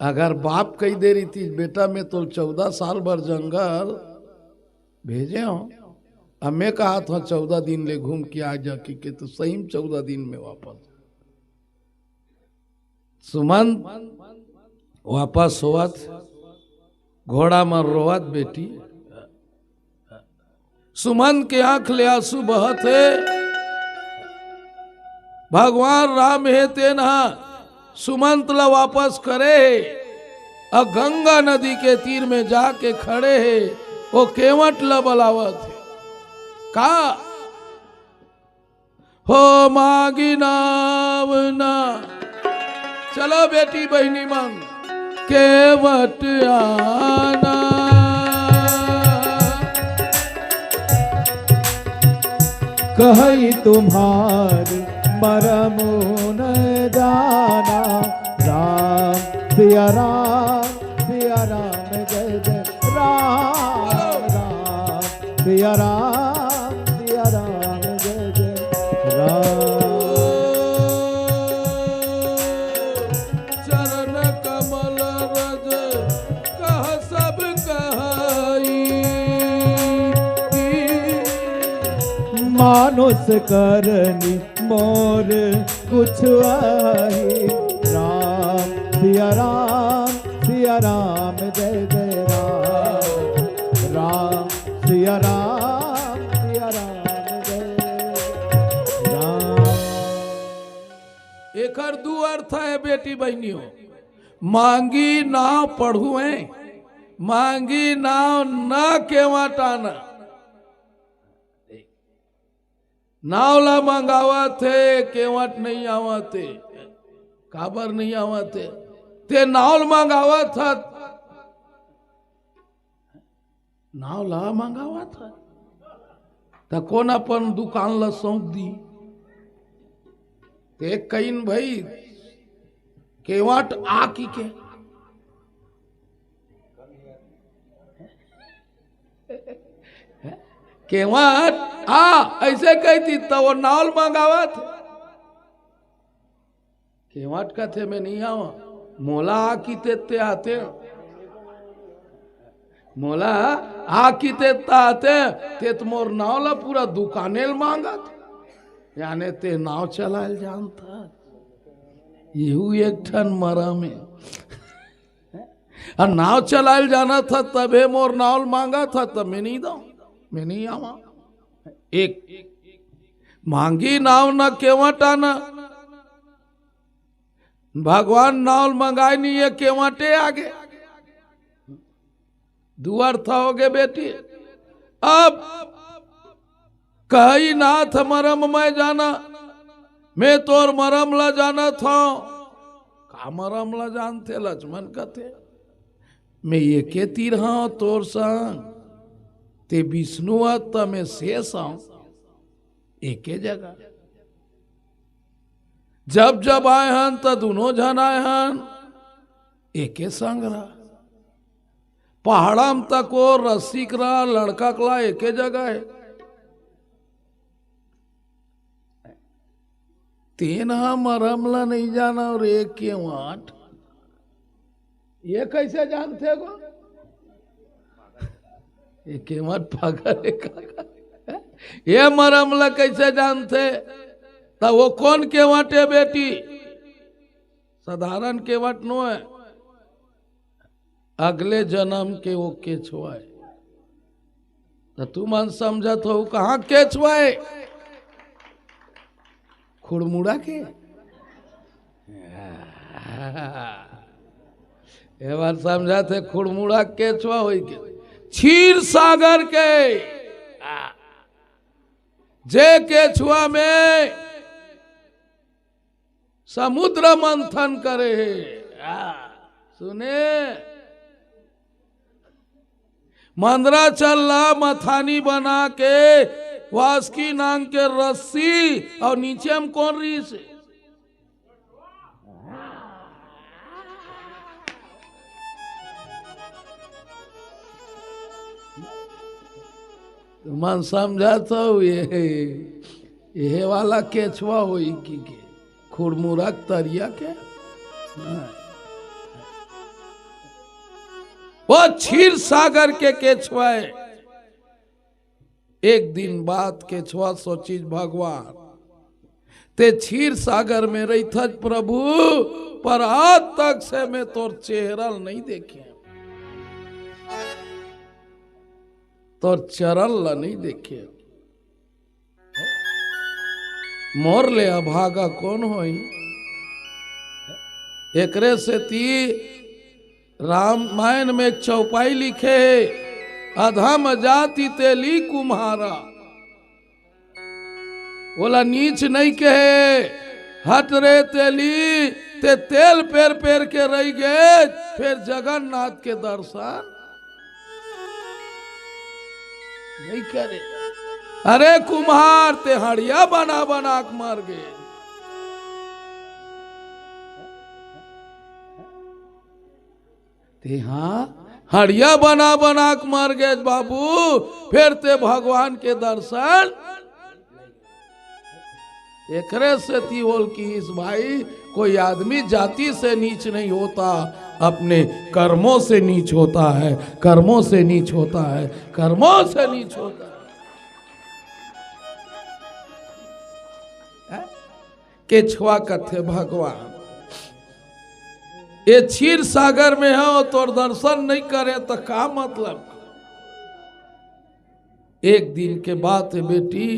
अगर बाप कही दे रही थी बेटा मैं तो 14 साल भर जंगल भेजे हो, अब मैं कहा था 14 दिन ले घूम के आ जा के तो सही में 14 दिन में वापस। सुमंत वापस होवत, घोड़ा मर रोवत बेटी। सुमंत के आंख ले आंसू बहत है, भगवान राम है तेना सुमंत ला वापस करे है। और गंगा नदी के तीर में जाके खड़े है, वो केवट ला बलावत है का हो मागी नाम ना। चलो बेटी बहनी मन केवट आना, कही तुम्हार मरमुन जाना। राम सिया राम जय जय राम। राम सिया राम जय जय राम। चरण कमल रज कह सब कहाई, मानुष करनी मोर कुछ आई। राम सिया राम जय जय राम। राम सिया राम जय राम। एकर दू अर्थ है बेटी बहनियों। मांगी नाव पढ़ुए, मांगी नाव न केवटाना। नावला मंगावा थे केवट नहीं आवा थे, काबर नहीं आवा थे ते नावल मंगावा था, नावला मंगावा था तो कौन अपन दुकान ला सौंप दी। ते कईन भाई केवट आ की के केवट आ ऐसे कहती तो वो नावल मंगावा थे। केवट का थे मैं नहीं आवा, मोला आ की ते आते, मोला आ की ते आते ते तो मोर नावला पूरा दुकाने मांगा थे, यानी ते नाव चलाल जानता। यू एक ठन मरा में और नाव चलाल जाना था तबे मोर नावल मांगा था, तब मैं नहीं दो, मैं नहीं आवा। एक मांगी नाव न केवट आना, भगवान नावल मंगाई नहीं है केवटे आगे। दुआर था हो गए बेटी। अब कही नाथ मरम मैं जाना, मैं तोर मरम ला जाना था। का मरम ला जानते लक्ष्मण कथे, मैं ये के तीर हाँ तोर संग, ते विष्णु त मैं शेष हूं एक जगह। जब जब आए हन तो दोनों जन आए हन एके संग रहा। पहाड़म तक वो रसिक रहा, लड़का कला एके जगह है। तीन हम मरमला नहीं जाना और एक के वाट, ये कैसे जानते गो? एक के वाट पागल है, ये मरमला कैसे जानते? तो वो कौन केवट है बेटी? साधारण केवट नो है, अगले जन्म के वो केछुआ है। तो तू मन समझत हो कहाँ केछुआ है? खुड़मुड़ा के ये बार समझाते, खुड़मुड़ा केछुआ हो के क्षीर सागर के जे केछुआ में समुद्र मंथन करे है। सुने मंदरा चलला मथानी बना के वासकी नांग के रस्सी और नीचे हम कौन रीस है? मन समझा तो ये वाला केछुआ होई की के खुरमुरक तरिया के वो क्षीर सागर के केछुआए एक दिन बाद केछुआ सोचीज भगवान ते क्षीर सागर में रही था प्रभु, पर आज तक से मैं तोर चेहरा नहीं देखे, तोर चरण ला नहीं देखे। मोर ले अभागा कौन होई? एकरे से ती रामायण में एक चौपाई लिखे, अधम जाति तेली कुम्हारा। बोला नीच नहीं कहे, हट रे तेली, ते तेल पेर पेर के रह गए, फिर जगन्नाथ के दर्शन नहीं करे। अरे कुम्हार ते हड़िया बना बना के मर गए। ते हाँ हड़िया बना बना के मर गए बाबू, फिर ते भगवान के दर्शन। एकरे से ती बोल की इस भाई, कोई आदमी जाति से नीच नहीं होता, अपने कर्मों से नीच होता है, कर्मों से नीच होता है, कर्मों से नीच होता है। केछुआ कथे भगवान ये क्षीर सागर में हो तो दर्शन नहीं करे तो का मतलब। एक दिन के बाद बेटी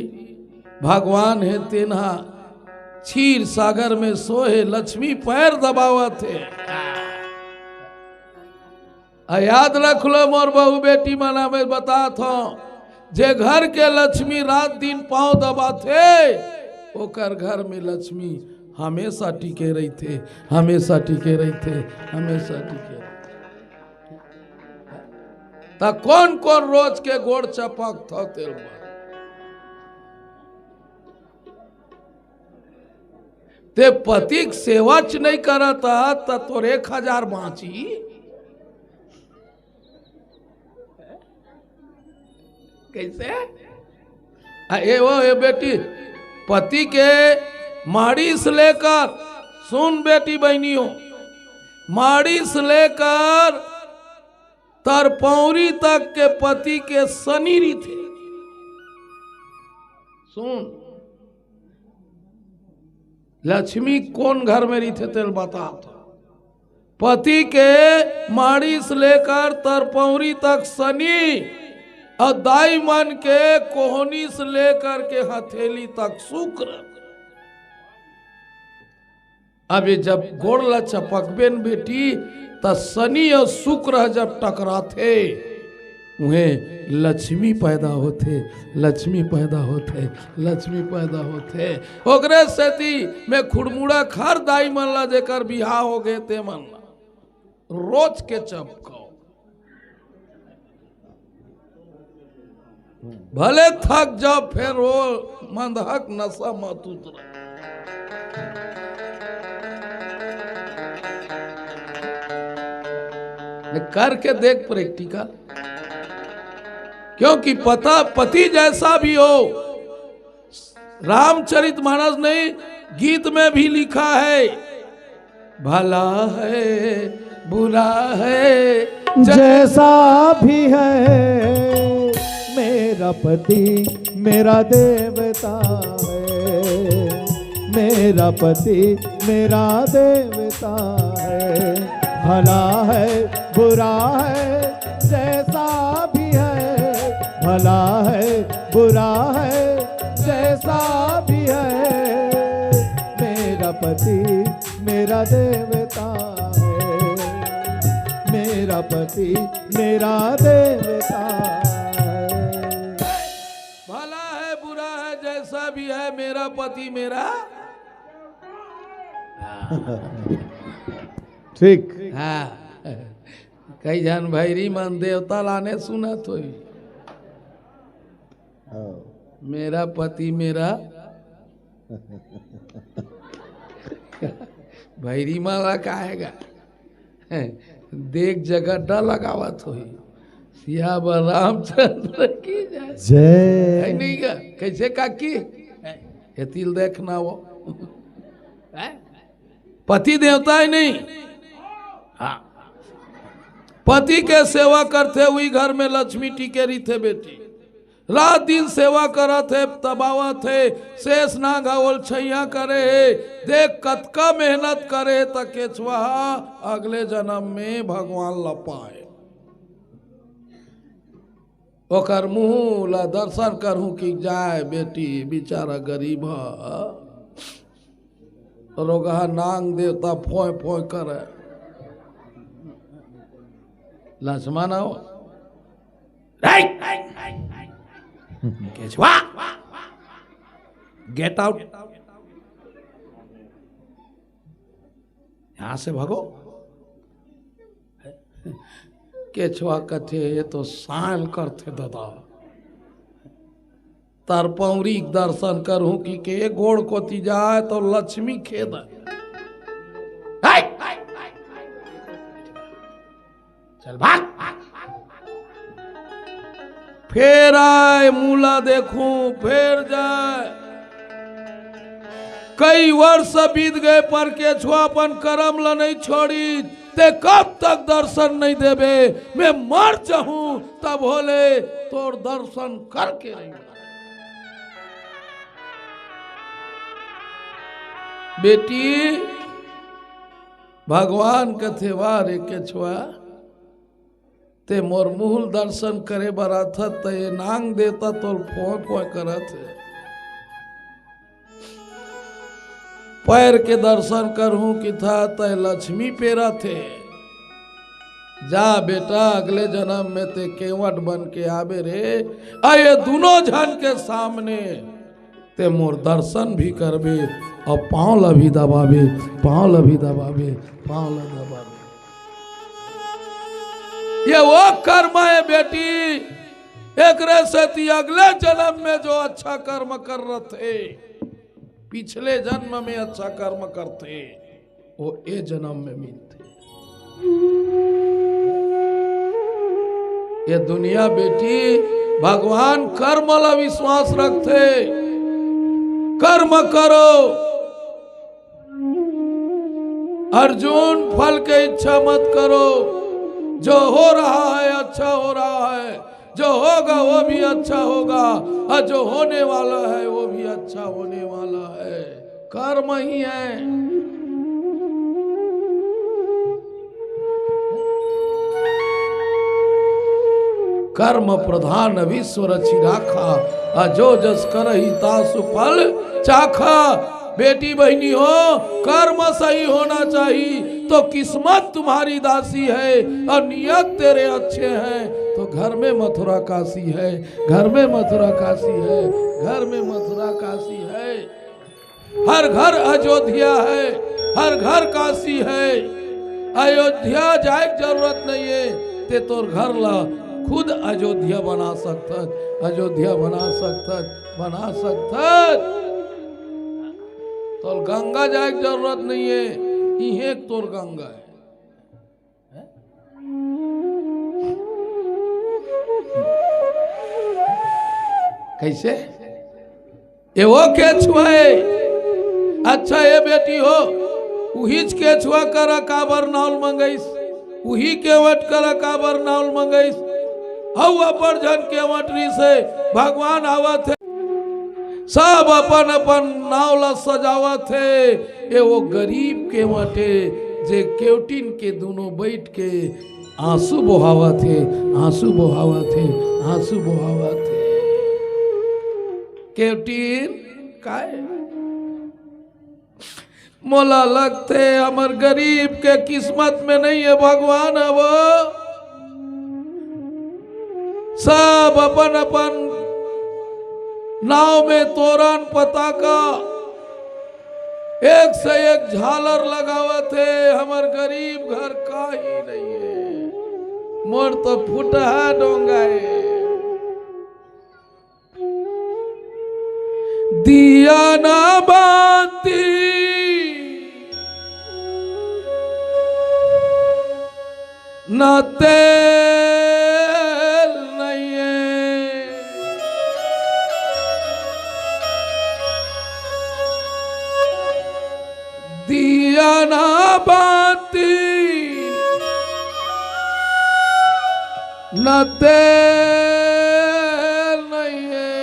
भगवान है तेना क्षीर सागर में सोहे, लक्ष्मी पैर दबावा थे। याद रख लो मोर बहू बेटी मना में बता था, जे घर के लक्ष्मी रात दिन पांव दबा थे, ओकर घर में लक्ष्मी हमेशा टिके रही थे, हमेशा टिके रही थे, हमेशा टिके रही। ता कौन कौन रोज के गोड़ चपक था तेल ते पति सेवाच नहीं करता ता तोर 1000 बाँची। कैसे ये वो ये बेटी पति के माड़ी से लेकर, सुन बेटी बहनियों, माड़ी से लेकर तरपौरी तक के पति के शनिरी थे। सुन लक्ष्मी कौन घर में रही थे तेल बता था। पति के माड़ी से लेकर तरपौरी तक शनि, और दाई मन के कोहनी से लेकर के हथेली तक शुक्र। अभी जब गोड़ला चपकबे न बेटी, त शनि और शुक्र जब टकराते उन्हें लक्ष्मी पैदा होते, लक्ष्मी पैदा होते, लक्ष्मी पैदा होते। ओकरे सेती में खुड़मुड़ा खर दाई मन ला जेकर बिहार हो गए ते मन ला रोज के चपको, भले थक जाओ फिर वो मंदहक नशा मत उतरा। करके देख प्रैक्टिकल, क्योंकि पता पति जैसा भी हो, रामचरितमानस नहीं गीत में भी लिखा है, भला है बुरा है जैसा भी है, मेरा पति मेरा देवता है, मेरा पति मेरा देवता है। भला है बुरा है जैसा भी है, भला है बुरा है जैसा भी है, मेरा पति मेरा देवता है, मेरा पति मेरा देवता है। भला है बुरा है जैसा भी है, मेरा पति मेरा। ठीक। हाँ कई जन भैरी मन देवता लाने सुना तो मेरा पति मेरा भैरी माला कहेगा देख जगड्डा लगावत हो सिया रामचंद्र की जय। नहीं का कैसे काकी ये तिल देखना वो पति देवता ही नहीं। हाँ पति के सेवा करते हुई घर में लक्ष्मी टिके रही थे बेटी, रात दिन सेवा करत थे, तबावा थे, शेष ना गावल छैया करे, देख कतका मेहनत करे त केचुआ अगले जन्म में भगवान लपाए। ओकर मुँह ला दर्शन करूं कि जाए बेटी बेचारा गरीब रोगा नांग देवता फोय फोय करे लक्ष्मण आओ गेट आउट, यहां से भागो। केछुआ कथे ये तो साल करते दादा, तार पौरी दर्शन करूं कि के गोड़ कोती जाए तो लक्ष्मी खेद चल भाग। फिर आए मूला देखूं फिर जाए, कई वर्ष बीत गए पर केछुआ अपन कर्म ला नहीं छोड़ी, ते कब तक दर्शन नहीं देवे, मैं मर जाऊं तब बोले तोर दर्शन करके नहीं। बेटी भगवान कथे वारे केछुआ ते मोर मूल दर्शन करे बरा था ते नांग देता तो फोय फोय करत है, पैर के दर्शन करूं कि था ते लक्ष्मी पेरा थे। जा बेटा अगले जन्म में ते केवट बन के आवे रे, आये दोनों जन के सामने ते मोर दर्शन भी करबे और पांव ला भी दबावे, पांव ला भी दबावे, पांव ला दबावे। ये वो कर्म है बेटी, एक से अगले जन्म में जो अच्छा कर्म कर रहे थे, पिछले जन्म में अच्छा कर्म करते वो ए जन्म में मिलते। ये दुनिया बेटी भगवान कर्म ला विश्वास रखते, कर्म करो। अर्जुन फल के इच्छा मत करो, जो हो रहा है अच्छा हो रहा है, जो होगा वो भी अच्छा होगा, और जो होने वाला है वो भी अच्छा होने वाला है, कर्म ही है। कर्म प्रधान विश्व रचि राखा, अजो जस करहि तासु फल चाखा। बेटी बहनी हो, कर्म सही होना चाहिए तो किस्मत तुम्हारी दासी है, और नियत तेरे अच्छे हैं तो घर में मथुरा काशी है, घर में मथुरा काशी है, घर में मथुरा काशी है। हर घर अयोध्या है, हर घर काशी है। अयोध्या जाए जरूरत नहीं है, ते तोर घर ला खुद अयोध्या बना सकता, अयोध्या बना सकता, बना सकता। तो गंगा जाए की जरूरत नहीं है, इहे तोर गंगा है। कैसे ये वो केछुआ है? अच्छा ये बेटी हो, उहीच केछुआ करा काबर नाउल मंगईस, उही केवट करा काबर नाउल मंगईस। हऊ अपर जन केवटरी से भगवान आवत है, सब अपन अपन नावला सजावत है। ये वो गरीब केवटे जे केवटिन के दोनों बैठ के आंसू बहावत है, आंसू बहावत है, आंसू बहावत है। केवटिन काहे मोला लगते हमर गरीब के किस्मत में नहीं है भगवान। अब सब अपन अपन नाव में तोरण पताका एक से एक झालर लगावत है, हमर गरीब घर का ही नहीं है, मोर तो फुटहा डोंगा है। दिया ना बाती ना तेल नहीं है, दिया ना बाती न तेल नहीं है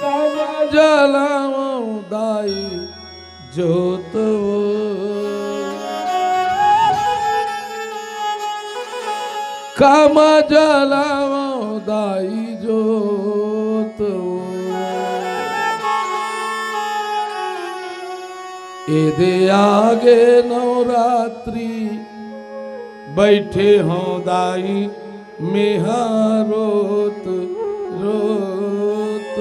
काम जलाऊं दाई जोत काम जलाऊं दाई जोत एदे आगे नवरात्रि बैठे हों दाई मेहा रोत रोत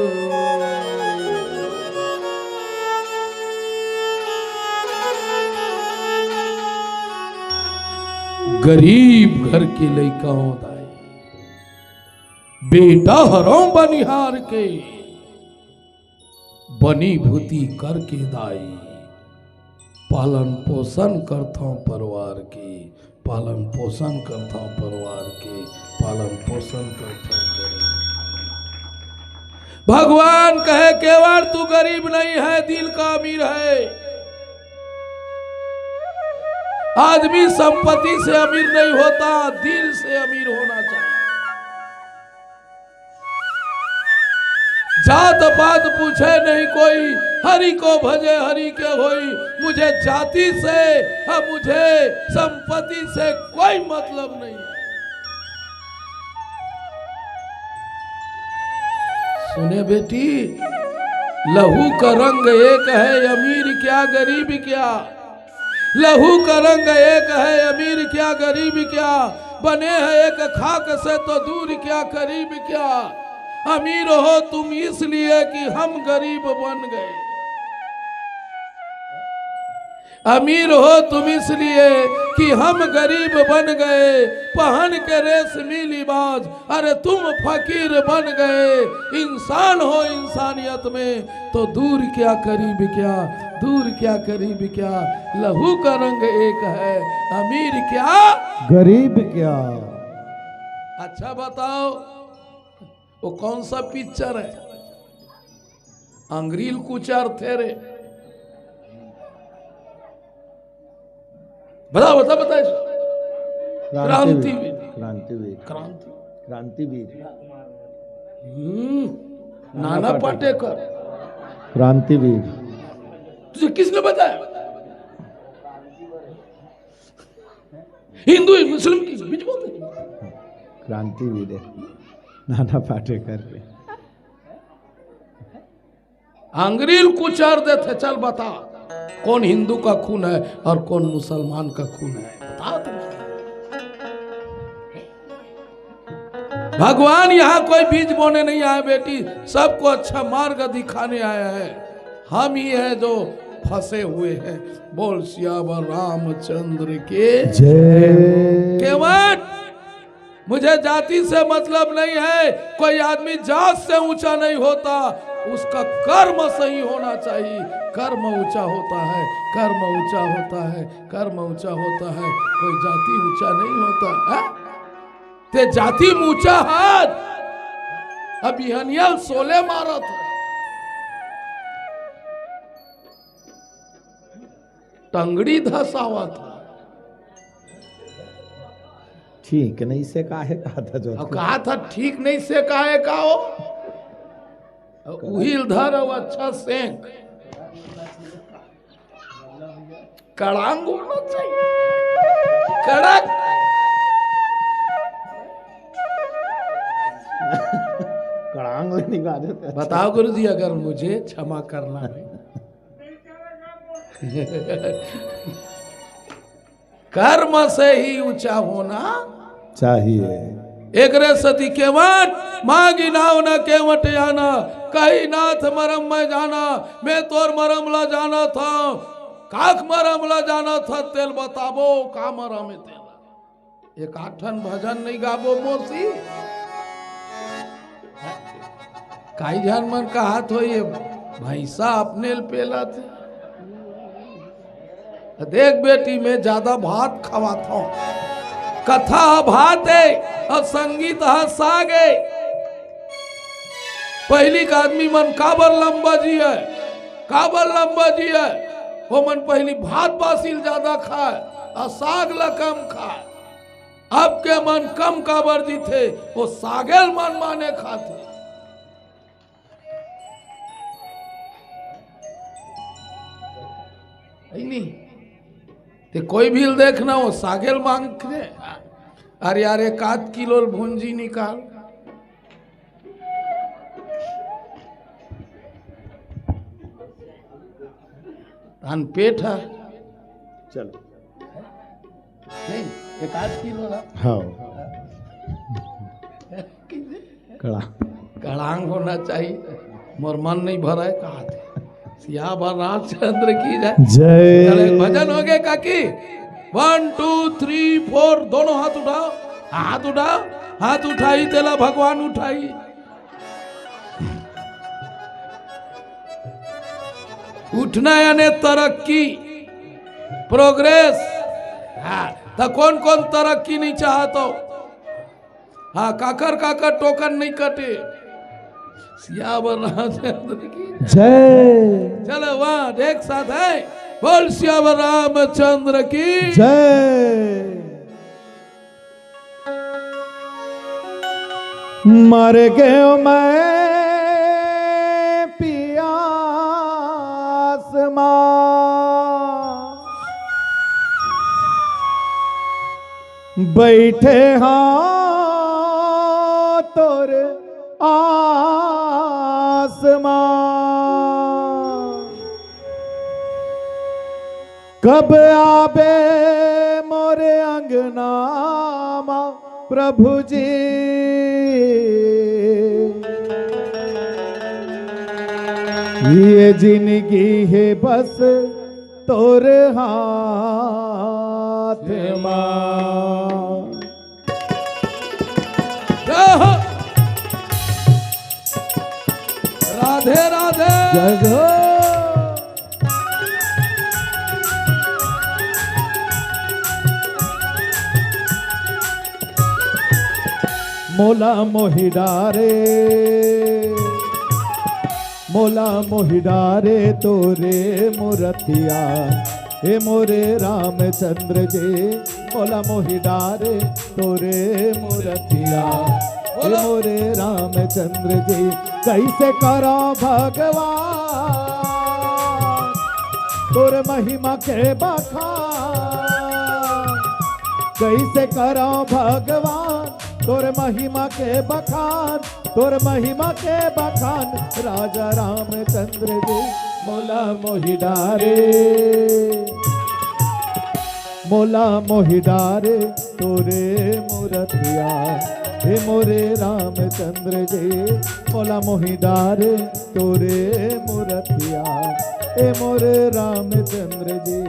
गरीब घर के लइका हों दाई बेटा हरों बनिहार के बनी भूति करके दाई पालन पोषण करता हूँ परिवार के पालन पोषण करता हूँ परिवार के पालन पोषण करता हूँ भगवान कहे केवल तू गरीब नहीं है दिल का अमीर है। आदमी संपत्ति से अमीर नहीं होता दिल से अमीर होना चाहिए। जात पात पूछे नहीं कोई हरि को भजे हरि के होई मुझे जाति से मुझे संपत्ति से कोई मतलब नहीं है। सुने बेटी लहू का रंग एक है अमीर क्या गरीब क्या लहू का रंग एक है अमीर क्या गरीब क्या बने हैं एक खाक से तो दूर क्या करीब क्या अमीर हो तुम इसलिए कि हम गरीब बन गए अमीर हो तुम इसलिए कि हम गरीब बन गए पहन के रेशमी लिबास अरे तुम फकीर बन गए इंसान हो इंसानियत में तो दूर क्या करीब क्या दूर क्या करीब क्या लहू का रंग एक है अमीर क्या गरीब क्या। अच्छा बताओ वो कौन सा पिक्चर है अंग्रील कुचार थे रे बताओ बता बता क्रांतिवीर क्रांतिवीर क्रांतिवीर नाना पाटेकर क्रांतिवीर तुझे किसने बताया हिंदू मुस्लिम की बीच बोलते क्रांतिवीर है नाना पाटेकर के अंग्रेज कुचार देते चल बता कौन हिंदू का खून है और कौन मुसलमान का खून है बता तुम। भगवान यहाँ कोई बीज बोने नहीं आए बेटी सबको अच्छा मार्ग दिखाने आया है हम ही है जो फंसे हुए हैं। बोल सियावर रामचंद्र के जय। केवट मुझे जाति से मतलब नहीं है कोई आदमी जात से ऊंचा नहीं होता उसका कर्म सही होना चाहिए। कर्म ऊंचा होता है कर्म ऊंचा होता है कर्म ऊंचा होता है कोई जाति ऊंचा नहीं होता है? ते जाति ऊंचा हाथ अब हनियल सोले मारा था टंगड़ी धसावा था ठीक नहीं से काहे कहा था जो कहा था ठीक नहीं से काहे कहो उहिल धर अच्छा सेंक कड़ांग होना चाहिए कड़क कड़ांग नहीं बात बताओ गुरु जी अगर मुझे क्षमा करना है कर्म से ही ऊंचा होना चाहिए। एक रे सती केवट मांगी नाव न केवट आना कही नाथ मरम मैं जाना मैं तोर मरम ला जाना था काक मरम ला जाना था तेल बताबो का मरम है तेल एक आठन भजन नहीं गाबो मोसी काई जान मन का हाथ हो ये भैंसा अपने पेला थे देख बेटी मैं ज्यादा भात खवाता हूं कथा भात है और संगीत साग है। पहली का आदमी मन काबर लंबा जी है काबर लंबा जी है वो मन पहली भात बासिल ज्यादा खाए और साग ला कम खाए। अब के मन कम काबर दी थे, वो सागेल मन माने खाते। नहीं ते कोई भी देखना वो सागेल मांगते। अरे यार 1 किलो भुंजी निकाल। धान पेट है चलो नहीं 1 किलो ना। हाँ कड़ा कड़ांग होना चाहिए। मोर मन नहीं भरा है कहा थे। सियावर रामचंद्र की जय। जय। चले भजन हो गए काकी। 1 2 3 4 दोनों हाथ उठाओ। हाथ उठाओ। हाथ उठाई तेला भगवान उठाई। उठना यानी तरक्की प्रोग्रेस। हाँ तो कौन कौन तरक्की नहीं चाहता। हाँ काकर काकर टोकन नहीं कटे। सियावर रामचंद्र की जय। चलो वहां एक साथ है। बोल सियावर रामचंद्र की जय। मर गयो मैं पियास मां, बैठे हाँ तोर आसमां, कब आबे मोरे अंगना मां प्रभु जी, ये जिंदगी है बस तोर हाथ मां। राधे राधे जय हो। मोला मोहि डारे, मोला मोहि डारे तोरे मूर्तिया, हे मोरे रामचंद्र जी। मोला मोहि डारे तोरे मूर्तिया, हे मोरे रामचंद्र जी। कैसे करो भगवान तोरे महिमा के बखान, कैसे करो भगवान तोर महिमा के बखान, तोर महिमा के बखान राजा रामचंद्र जी। मोला मोहि डारे, मोला मोहि डारे तोरे मूर्तिया, हे मोरे रामचंद्र जी। मोला मोहि डारे तोरे मूर्तिया, हे मोरे रामचंद्र जी।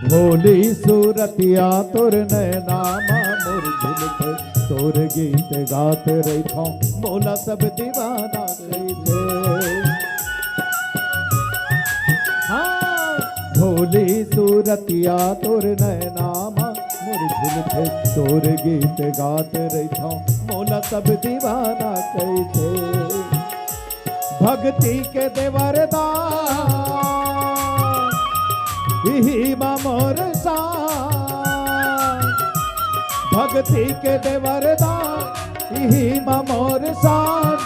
भोली सूरतिया तोर नैनामा मोर झुलते, तोर गीत गात रही था मोला सब दीवाना गई थे। हाँ भोली सूरतिया तोर नैनामा मोर झुलते, तोर गीत गात रही था मोला सब दीवाना गई थे। भक्ति के देवरदान ही मोर शान, भक्ति के देवरदान ही मोर शान,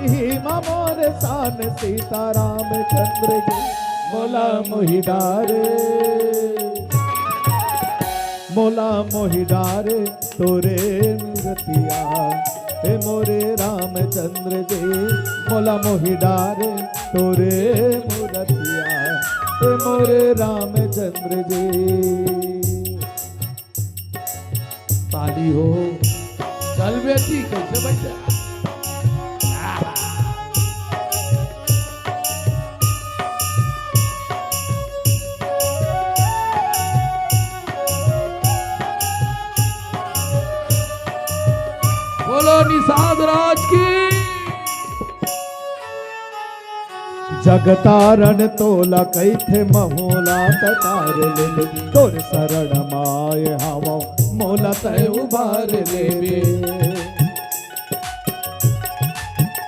ही मोर शान सीताराम चंद्र जी। मोला मोहि डारे, मोला मोहि डारे तोरे मूर्तिया, हे मोरे रामचंद्र जी। मोला मोहि डारे तोरे मूर्तिया, हे मोरे रामचंद्र जी। ताली हो। चल बेटी कैसे बैठे। बोलो निषाद राज की। जगतारण तोला कैथे महोला ततार लेबे तोर शरण माय हवा मोला तय उबार लेबे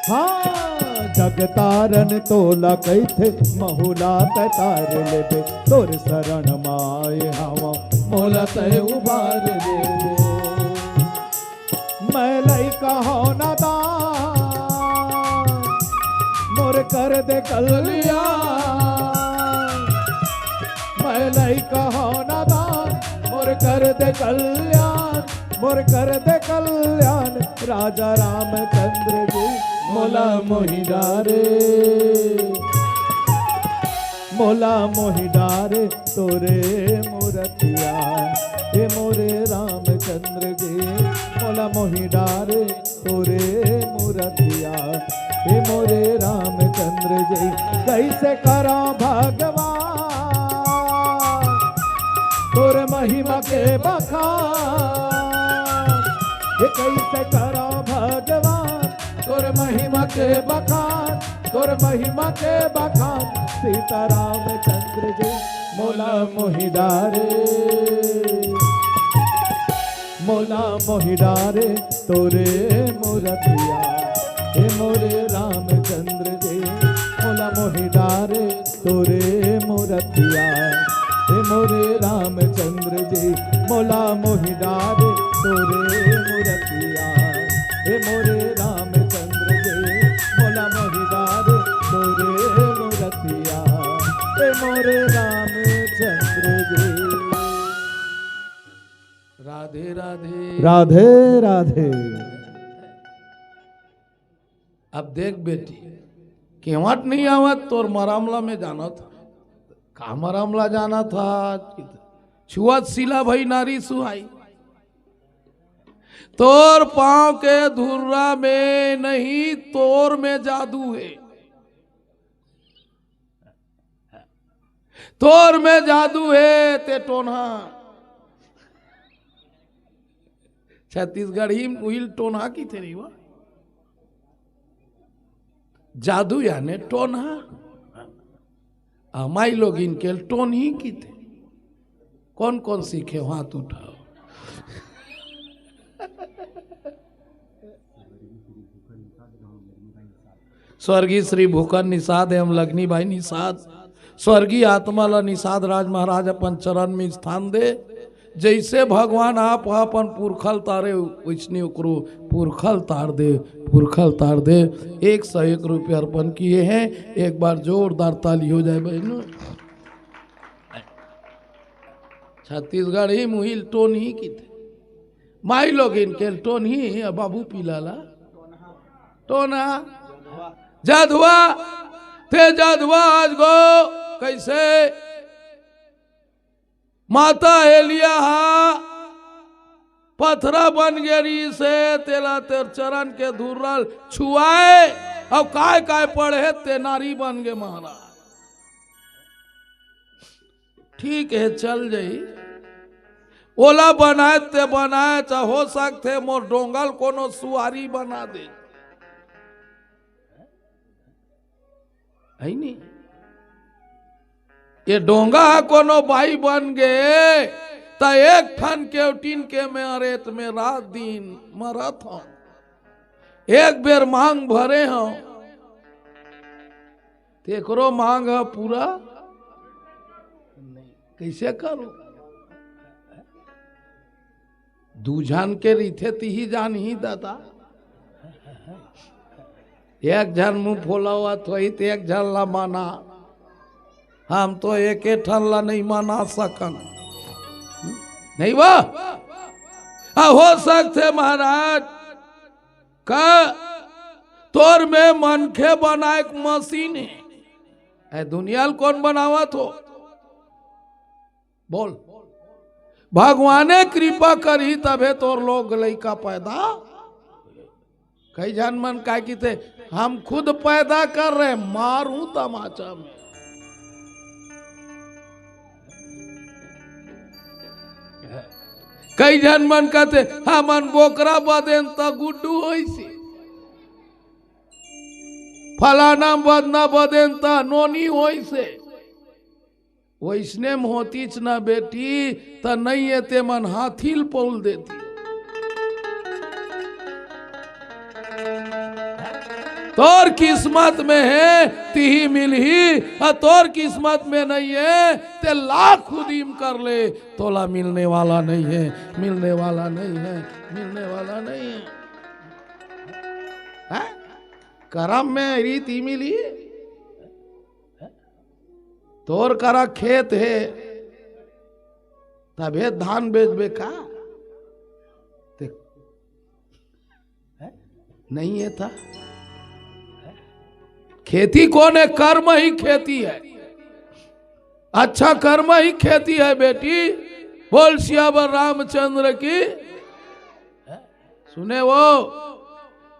हाँ जगतारण तोला कैथे महुला ततार लेबे तोर शरण माय हवा मोला तय उबार लेबे मैं लइका हो नादान मोर कर दे कल्याण मैं लइका हो नादान मोर कर दे कल्याण मोर कर दे कल्याण राजा रामचंद्र जी मोला मोहि डारे मोला मोहि डारे तोरे मूर्तिया हे मोरे रामचंद्र जी मोला मोहि डारे तोरे मूर्तिया हे मोरे रामचंद्र जी कैसे करो भगवान तोर महिमा के बखान ये कैसे करो भगवान तोर महिमा के बखान तोर महिमा के बखान सीता रामचंद्र जी मोला मोहि डारे मोला मोहि डारे तोरे मूर्तिया हे मोरे रामचंद्र जी मोला मोहि डारे तोरे मूर्तिया हे मोरे रामचंद्र जी मोला मोहि डारे तोरे मूर्तिया हे मोरे रामचंद्र जी मोला मोहि डारे तोरे मूर्तिया हे मोरे रामचंद्र जी राधे राधे राधे राधे। अब देख बेटी केवट नहीं आवत तोर मरामला में जाना था का मरामला जाना था छुअत सिला भई नारी सुहाई तोर पांव के धुर्रा में नहीं तोर में जादू है तोर में जादू है ते टोन्हा छत्तीसगढ़ी उइल टोन्हा की तेरी वह जादू यानी टोन्हा माई लोग इनके टोन ही की थे कौन कौन सीखे हाथ उठाओ स्वर्गीय श्री भूखन निषाद एवं लगनी भाई निषाद स्वर्गीय आत्माला निषाद राज महाराज अपन चरण में स्थान दे जैसे भगवान आप अपन पुरखल तारे वैष्णव करो पुरखल तार दे 101 रुपये अर्पण किए हैं एक बार जोरदार ताली हो जाए बहनों छत्तीसगढ़ ही मुहिल टोन ही की थे माई लोग इनके टोन ही बाबू पिलाला टोना जादुआ थे जादुआ आज गो कैसे माता हेलिया हा पथरा बन गेरी से तेला तेर चरण के धुर्रल छुआए अब काय काय पढ़े ते नारी बन गे महाराज ठीक है चल जाई ओला बनाए ते बनाए चाहे हो सकते मोर डोंगल कोनो सुहारी बना दे है नहीं ये डोंगा कोनो बाई बन गए त एक ठन केवटीन के में अरेत में रात दिन मरत हूं एक बेर मांग भरे हूं तेकरो मांग है पूरा कैसे करो दूजान के रीथे ती जान ही दादा एक जन मुंह फोला हुआ तो एक जन ला माना हम तो एक ठन ला नहीं माना सकन नहीं वाह हो सकते महाराज का तोर में मनखे बना एक मशीन है दुनिया कौन बनावा तो बोल भगवाने कृपा करी तबे तोर लोग लइका पैदा कई जन मन का की थे हम खुद पैदा कर रहे मारू तमाचा में कई जन मन कहते हमन बोकरा बदेन त गुड्डू होइसी फलाना बदना बदेनता नोनी होई से वैसने में होतीच ना बेटी त नहीं एते मन हाथील पौल देती। तोर किस्मत में है तिही मिलही, और तोर किस्मत में नहीं है ते लाख खुदीम कर ले, तोला मिलने वाला नहीं है, मिलने वाला नहीं है, मिलने वाला नहीं है। है? करम में रीति मिली, तोर करा खेत है तबे धान बेचबे का नहीं है था। खेती कौन है? कर्म ही खेती है। अच्छा कर्म ही खेती है बेटी। बोल सियावर रामचंद्र की। सुने वो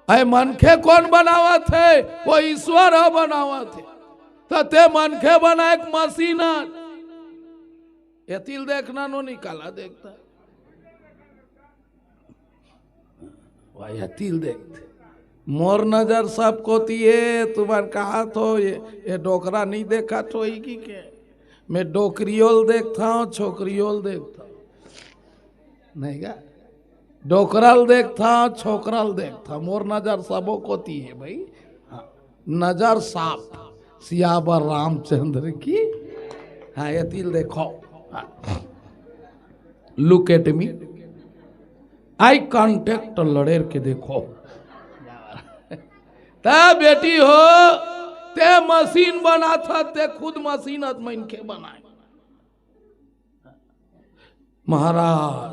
अय मनखे कौन बनावा थे? वो ईश्वर बनावा थे। तो ते मनखे बना एक मशीन एतिल देखना नो निकाला देखता वही एतिल देखते। मोर नजर सब कोती है तुम्हार कहा तो ये डोकरा नहीं देखा तो ही की के मैं डोकरियोल देखता हूँ, छोकरियोल देखता हूँ नहीं का, डोकरल देखता हूँ, छोकरल देखता हूँ। मोर नजर सबो कोती है भाई। हाँ, नजर साफ सियावर रामचंद्र की। हाँ ये तिल देखो। हाँ। Look at me, eye contact लड़ेर के देखो। ता बेटी हो ते मशीन बना था, ते खुद मशीन मन के बनाए। महाराज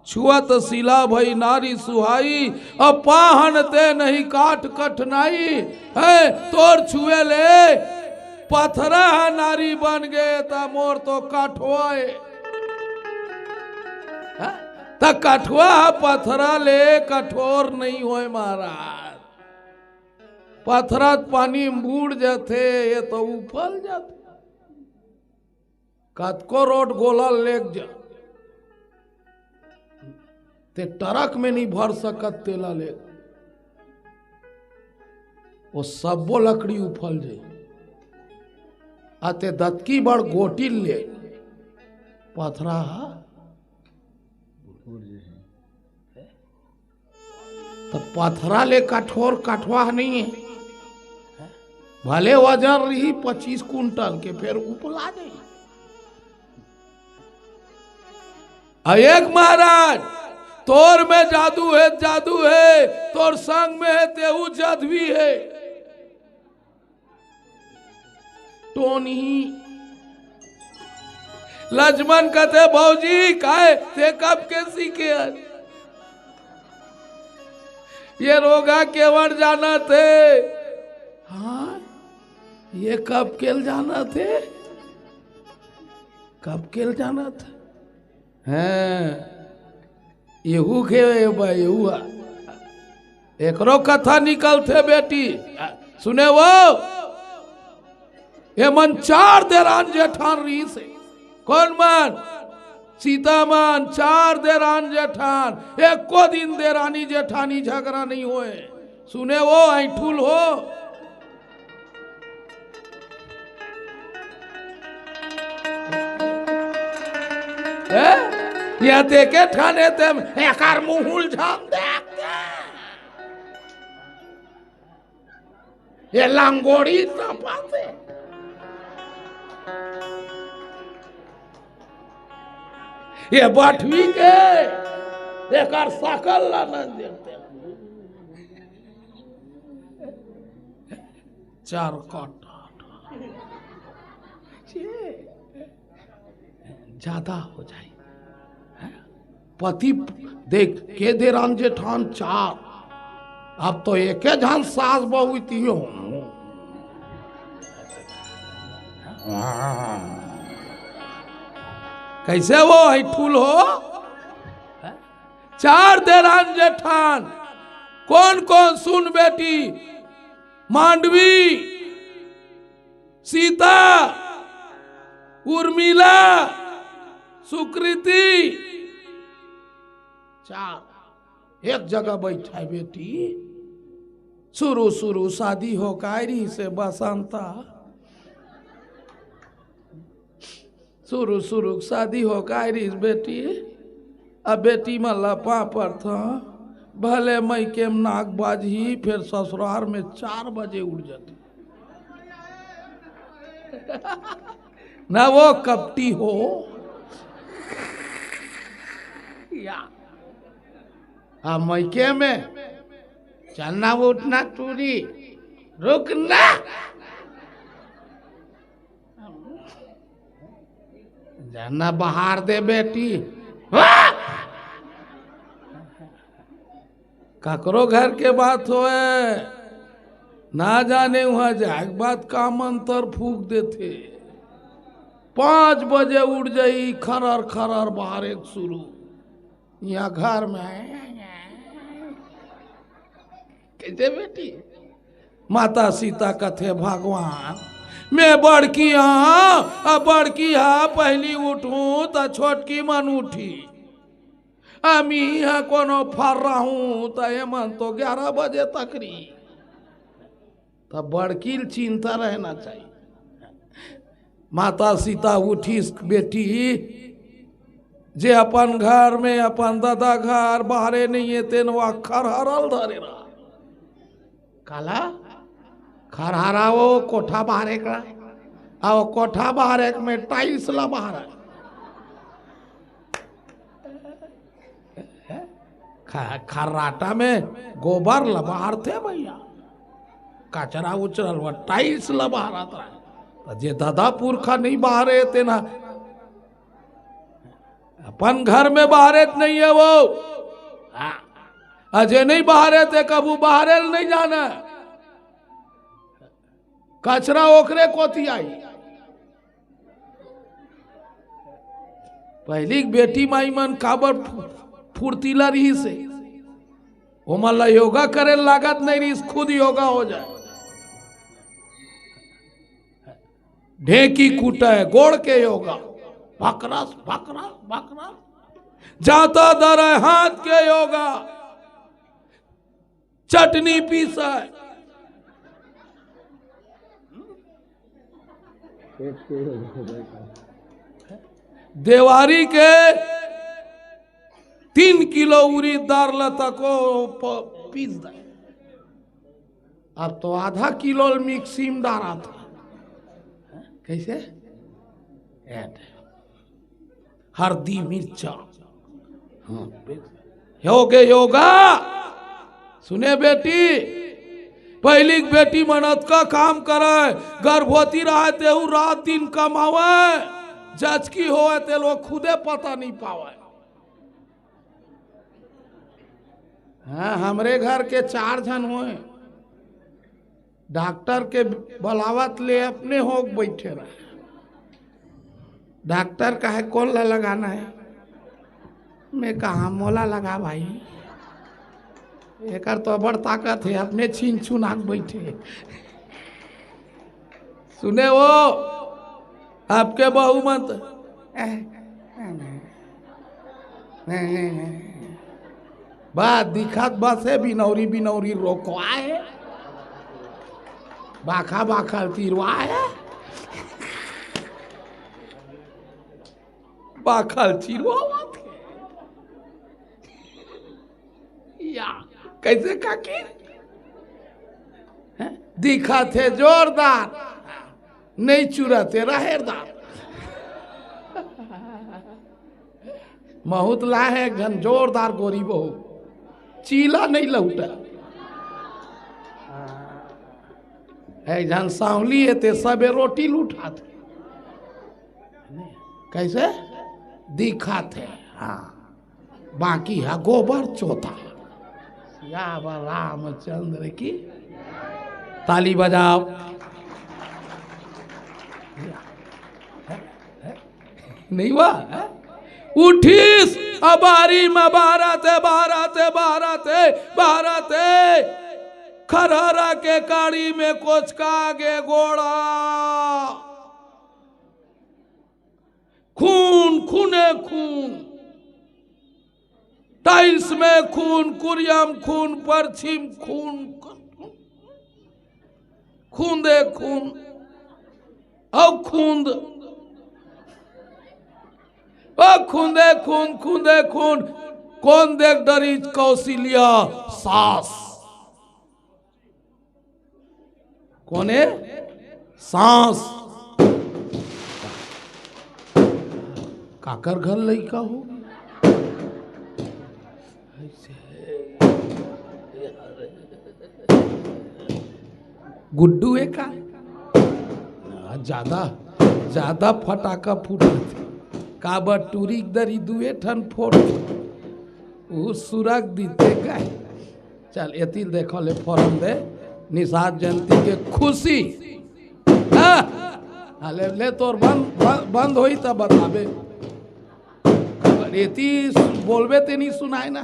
छुअत शिला भई नारी सुहाई, अब पाहन ते नहीं काट कठनाई है। तोर छुए ले पथरा नारी बन गए ता मोर तो काठवाए। ता कठवा पथरा ले कठोर नहीं होए महाराज। पथरा पानी बूढ़ जाते ये तो उफल जाते। कतको रोड गोला लेक जा ते ट्रक में नहीं भर सकत तेला ले, वो सबो लकड़ी उफल जाए। आते दतकी बड़ गोटी ले पथरा तो पथरा ले कठोर कठवा नहीं है। भले वजन रही 25 कुंटल के फिर उपला नहीं। एक महाराज तोर में जादू है, जादू है तोर संग में है तेहू जादवी है। टोनी लक्ष्मण कहते भौजी काहे ते कब के सीखे? ये रोगा केवड़ जाना थे। हाँ ये कब केल जाना थे? कब केल जाना था? हैं येहू के येहुआ एकरो कथा निकलते बेटी। सुने वो ये मन 4 देरान जेठान रही से। कौन मन? सीता मन 4 देरान जेठान। एक को दिन देरानी जेठानी झगड़ा नहीं हुए। सुने वो ऐठुल हो या देखे ठाने तेम एकार मुहुल झाम देखते ये लांगोड़ी तपाते। ये बाठवी के एकार सकल लानन देखते। 4 काटा ज्यादा हो जाए। पति देख के देरान जेठान 4, अब तो एक झान सास बहू तियो। कैसे वो ऐठुल हो? 4 देरान जेठान। कौन कौन? सुन बेटी, मांडवी, सीता, उर्मिला, सुकृति। 4 एक जगह बैठा बेटी। शुरू शुरू शादी हो कायरी से बसंता, शुरू शुरू शादी हो कायरी बेटी, अब बेटी में लपा पर था भले मई के नाक बाजी, फिर ससुराल में 4 बजे उड़ जाती ना वो कपटी हो या मैके में चलना उठना टूरी रुकना, जाना बाहर दे बेटी, ककरो घर के बात होए ना जाने वहां जाए बात का मंत्र फूक देते, 5 बजे उठ जाई खरर खरर बाहर एक शुरू, यहाँ घर में कैसे बेटी। माता सीता कथे भगवान मैं बड़की हाँ बड़की हाँ पहली उठूं तो छोटकी मन उठी, अमी यहाँ कोनो फर रहूं तो मन तो 11 बजे तक रही, तब बड़की चिंता रहना चाहिए। माता सीता उठी बेटी जे अपन घर में अपन दादा घर बाहरे नहीं है तेन वो खरहरल धरे रहा, काला खरहरा वो कोठा बाहरे का, और कोठा बाहरे में टाइल्स ला बाहर खर्राटा में गोबर ला बाहर थे भैया, कचरा उचरल वो टाइल्स ला बाहर आता है, जे दादा पुरखा नहीं बाहरे थे ना अपन घर में बाहरे नहीं है वो, अजय नहीं बाहरे थे कबू बाहरे नहीं जाना, कचरा ओकरे कोती आई। पहली बेटी माई मन काबर फुर्तीला रही से वो मल्ला योगा करे लागत नहीं रही, खुद योगा हो जाए, ढेकी कूटा है गोड़ के योगा, भकरस भकरस भकरस जाता दर हाथ के योगा, चटनी पीसा है, देवारी के 3 किलो उड़ीद दाल लता को पीस दे, अब तो आधा किलो मिक्सी में डाला था, कैसे ऐड हल्दी मिर्चा, योगे योगा सुने बेटी, पहली बेटी मनत का काम करे, गर्भवती रहे ते रात दिन कमावे, जचकी होए ते लोग खुदे पता नहीं पावे। हाँ हमरे घर के 4 जन हुए, डॉक्टर के बुलावत ले अपने हो बैठे रहे, डॉक्टर कहे कौन ला लगाना है, मैं कहा मोला लगा भाई, एक तो बड़ ताकत है, अपने छीन छुनाक बैठे। सुने वो आपके बहुमत बात दिखात बसे बिनौरी बिनौरी रोकवाए, बाखा बाखा तिरवाए, बाखल चिरवावत या कैसे काकी दिखा थे जोरदार, नहीं चुराते रहेरदार, बहुत लाहे घन जोरदार गोरी बहू, चीला नहीं लौटा है, जन सांवली है ते सबे रोटी लुठाते, कैसे दिखाते, हाँ बाकी है गोबर चौथा, या रामचंद्र की ताली बजाओ। नहीं हुआ उठीस अबारी में बाराते बाराते बाराते बाराते खरहरा के काड़ी में कोचका गे गोड़ा, खून खूने खून, टाइल्स में खून, कुरियम खून, परछिम खून, खून दे खून, अब खून खून दे खून, खून दे खून। कौन देख डरी कौशल्या सास? कौन है? सास। काकर घर लड़का हो गुड्डू है का? ज्यादा ज्यादा फटाका फूटत का बटूरी दरी दुए ठन फोड़ वो सुरग दीते गाय। चल एतिल देखो ले फॉरम दे निषाद जयंती के खुशी। हाँ ले ले तोर बंद होई तब बताबे। एती बोलबे ते नहीं सुनाए ना।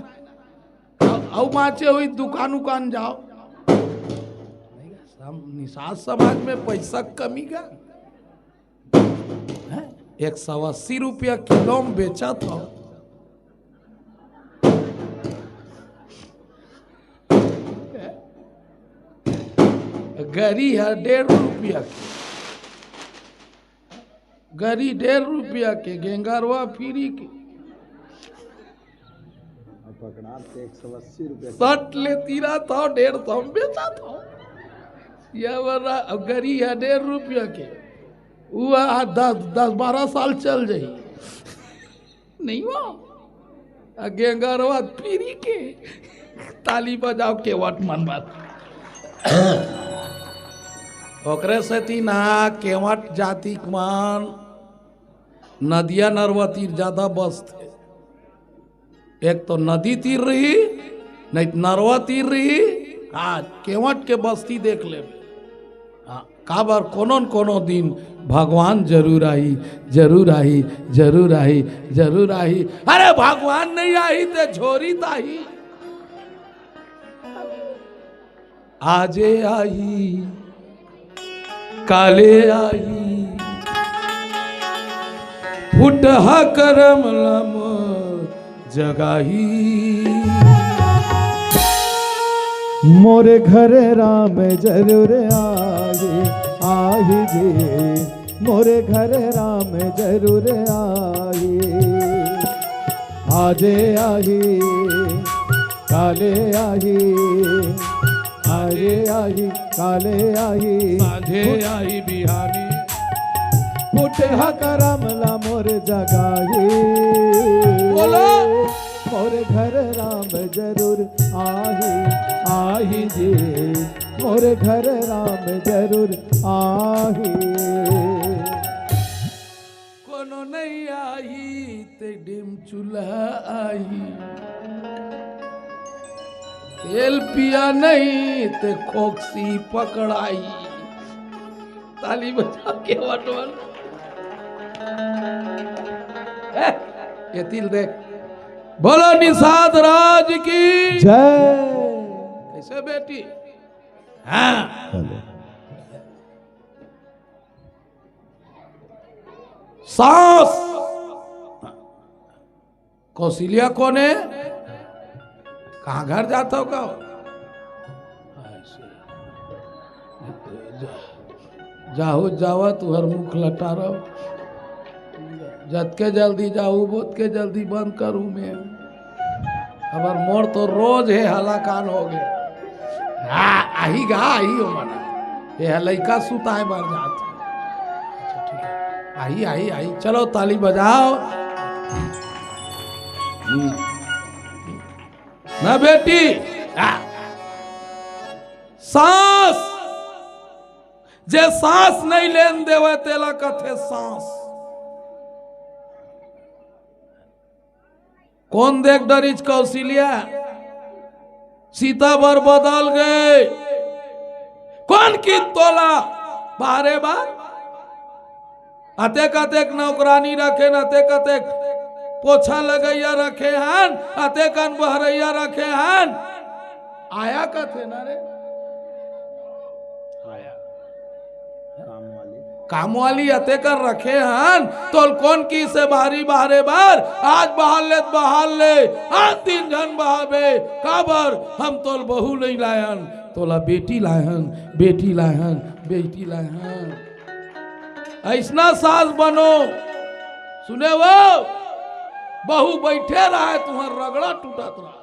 औ माचे हुई दुकान उकान जाओ। निषाद समाज में पैसा कमी का 180 रुपया किलो में बेचा था। गरी है 1.5 रुपया की, गरी 1.5 रुपया के, गेंगारवा फ्री के। पकड़ा 180 रुपया सट लेती रहा था 150 में बेचा था। यह वाला अब गरी है 1.5 रुपया के, वो 10-12 साल चल जाई नहीं हुआ। गेंगारवा फ्री के। ताली बजाओ के वट मन बात। ओकरे से थी ना केवट जाति मान नदिया नरवा तीर ज्यादा बस थे। एक तो नदी तीर रही, नहीं नरवा तीर रही। हाँ केवट के बस्ती देख ले। हाँ काबर कोनो न कोनो दिन भगवान जरूर आई, जरूर आई, जरूर आई, जरूर आई। अरे भगवान नहीं आई तो झोरी ताही आजे आई काले आई फुटहा करम लम जगाही। मोरे घर राम जरूर आए आही जी, मोरे घर राम जरूर आए। आजे आही काले आही, आजे आही काले आही, साझे आई बिहानी फुटहा करम ला मोर जगाही। बोलो मोर घर राम जरूर आही आही जी, मोर घर राम जरूर आही। कोनो नहीं आई ते डिम चूल्हा आई, तेल पिया नहीं ते खोक्सी पकड़ाई। ताली बजा के वटवन ये तिल देख। बोलो निषाद राज की जय। कैसे बेटी? हाँ सास कौशल्या कौन है? कहाँ घर जाता हो का? जाहो जावा तुहर मुख लटा रहो। जत के जल्दी जाऊ बोत के जल्दी बंद करूँ मैं। खबर मोर तो रोज है हलाकान हो गया। हाँ आही गा आई हो मना ये लड़का सुताए बार जाते। अच्छा ठीक है आई आई आई चलो ताली बजाओ ना बेटी। सांस जे सांस नहीं लेन देवे तेला कथे सांस। कौन देख डरिच कौशल्या? सीता बर बदल गए। कौन की तोला बारे बार अतेक अतेक नौकरानी रखे न अतेक अतेक पोछा लगैया रखे हन, अतेकन बहरैया रखे हन। आया कथे ना रे आया काम वाली अतेकर रखे हन। तोल कौन की से बाहरी बाहरे बार आज बहाल ले आज 3 जन बहाबे काबर हम तोल बहू नहीं लायन तोला बेटी लायन। बेटी लाहन बेटी लाहन। ऐसना सास बनो, सुने वो बहू बैठे रहा तुम्हार रगड़ा टूटत रहा।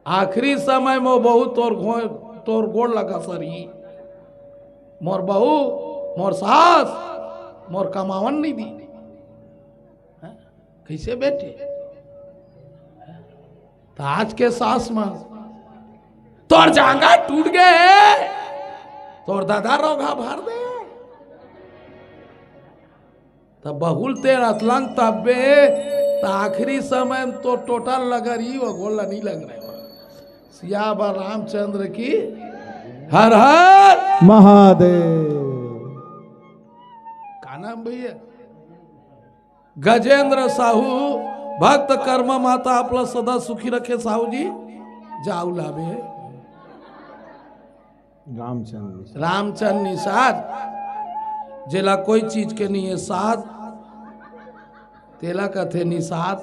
आखिरी समय में बहू तोर गोड़ लगा सरी, मोर बहू मोर सास मोर कमावन नहीं दी। कैसे बेटे? तो आज के सास में तोर जांगा टूट गए, तोर दादा रोगा भर दे। तब बहुल तेर अतलंग तब्बे तो आखिरी समय में तो टोटल लगा रही वो गोला नहीं लग रहा। सियावर रामचंद्र की हर हर महादेव। का नाम भैया? गजेंद्र साहू भक्त कर्म माता आपला सदा सुखी रखे। साहू जी जाऊ लाभे रामचंद्र निषाद जेला कोई चीज के नहीं है साथ तेला कथे निषाद।